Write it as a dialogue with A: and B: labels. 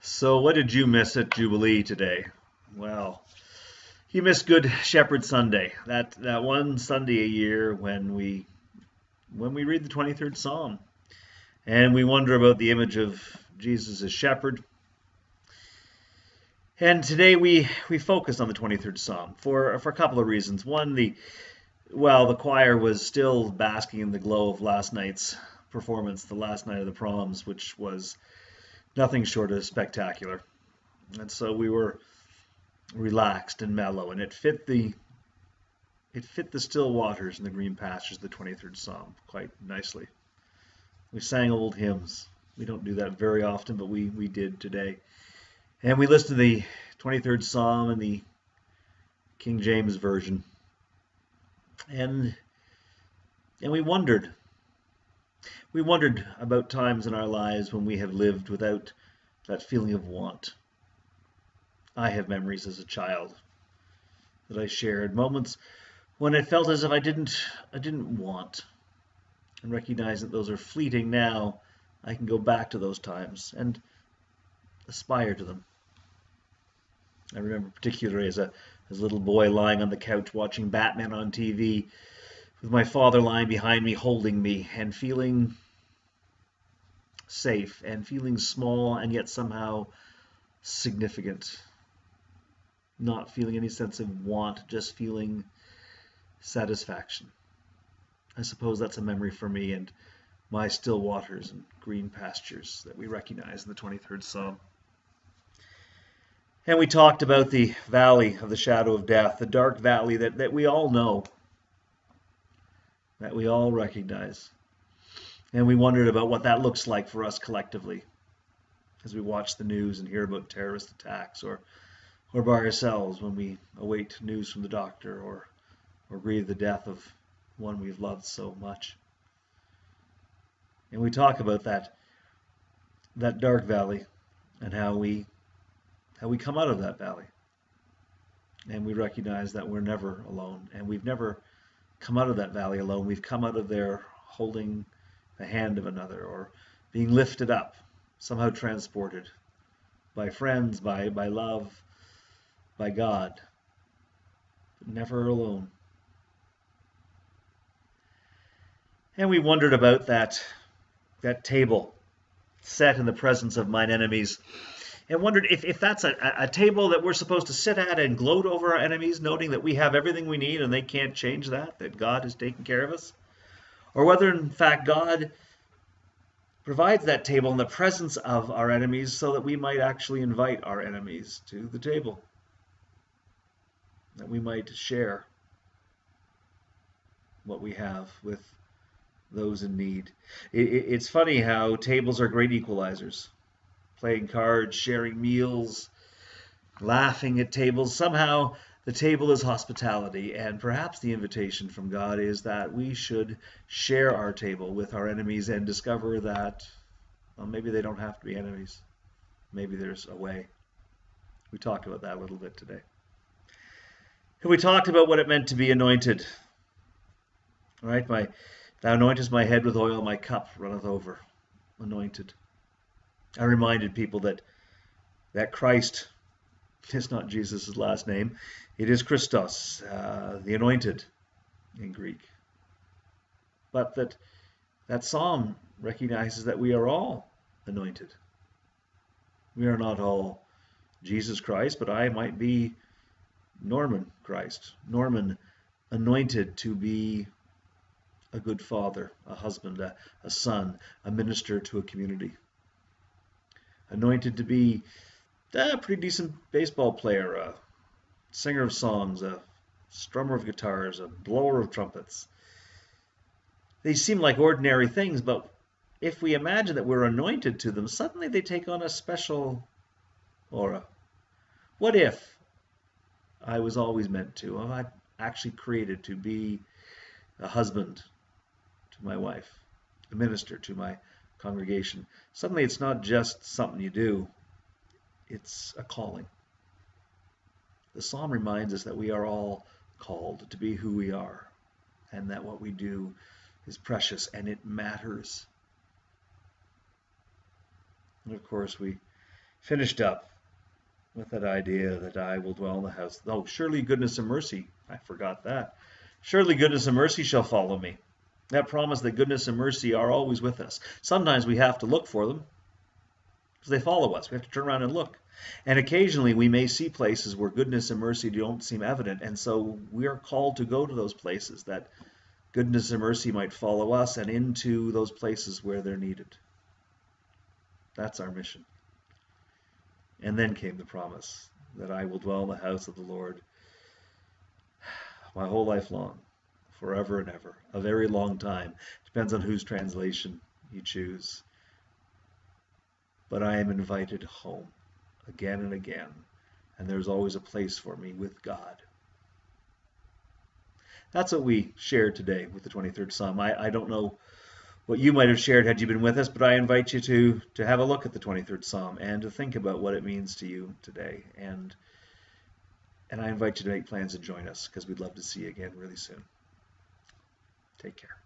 A: So what did you miss at Jubilee today? Well, you missed Good Shepherd Sunday. That one Sunday a year when we read the 23rd Psalm and we wonder about the image of Jesus as shepherd. And today we focus on the 23rd Psalm for a couple of reasons. One, the choir was still basking in the glow of last night's performance, the last night of the proms, which was nothing short of spectacular. And so we were relaxed and mellow, and it fit the still waters and the green pastures of the 23rd Psalm quite nicely. We sang old hymns. We don't do that very often, but we did today. And we listened to the 23rd Psalm in the King James Version. And we wondered. We wondered about times in our lives when we have lived without that feeling of want. I have memories as a child that I shared, moments when it felt as if I didn't want, and recognize that those are fleeting now. I can go back to those times and aspire to them. I remember particularly as a little boy lying on the couch watching Batman on TV with my father lying behind me holding me and feeling safe and feeling small and yet somehow significant. Not feeling any sense of want, just feeling satisfaction. I suppose that's a memory for me and my still waters and green pastures that we recognize in the 23rd Psalm. And we talked about the valley of the shadow of death, the dark valley that we all know, that we all recognize. And we wondered about what that looks like for us collectively as we watch the news and hear about terrorist attacks, or by ourselves when we await news from the doctor, or grieve the death of one we've loved so much. And we talk about that dark valley and how we come out of that valley. And we recognize that we're never alone, and we've never come out of that valley alone. We've come out of there holding the hand of another, or being lifted up, somehow transported by friends, by love, by God, but never alone. And we wondered about that table set in the presence of mine enemies, and wondered if that's a table that we're supposed to sit at and gloat over our enemies, noting that we have everything we need and they can't change that God has taken care of us, or whether in fact God provides that table in the presence of our enemies so that we might actually invite our enemies to the table, that we might share what we have with those in need. It's funny how tables are great equalizers. Playing cards, sharing meals, laughing at tables. Somehow the table is hospitality, and perhaps the invitation from God is that we should share our table with our enemies and discover that, well, maybe they don't have to be enemies. Maybe there's a way. We talked about that a little bit today. And we talked about what it meant to be anointed. Right? Thou anointest my head with oil, my cup runneth over. Anointed. I reminded people that Christ is not Jesus' last name. It is Christos, the anointed in Greek. But that psalm recognizes that we are all anointed. We are not all Jesus Christ, but I might be Norman Christ. Norman, anointed to be a good father, a husband, a son, a minister to a community. Anointed to be a pretty decent baseball player, a singer of songs, a strummer of guitars, a blower of trumpets. They seem like ordinary things, but if we imagine that we're anointed to them, suddenly they take on a special aura. What if I was always meant to? Well, I'm actually created to be a husband to my wife, a minister to my congregation. Suddenly it's not just something you do, it's a calling. The psalm reminds us that we are all called to be who we are, and that what we do is precious and it matters. And of course we finished up with that idea that I will dwell in the house. Oh, surely goodness and mercy. I forgot that. Surely goodness and mercy shall follow me. That promise that goodness and mercy are always with us. Sometimes we have to look for them because they follow us. We have to turn around and look. And occasionally we may see places where goodness and mercy don't seem evident. And so we are called to go to those places that goodness and mercy might follow us and into those places where they're needed. That's our mission. And then came the promise that I will dwell in the house of the Lord my whole life long, forever and ever, a very long time. Depends on whose translation you choose. But I am invited home again and again, and there's always a place for me with God. That's what we shared today with the 23rd Psalm. I don't know what you might have shared had you been with us, but I invite you to have a look at the 23rd Psalm and to think about what it means to you today. And I invite you to make plans to join us because we'd love to see you again really soon. Take care.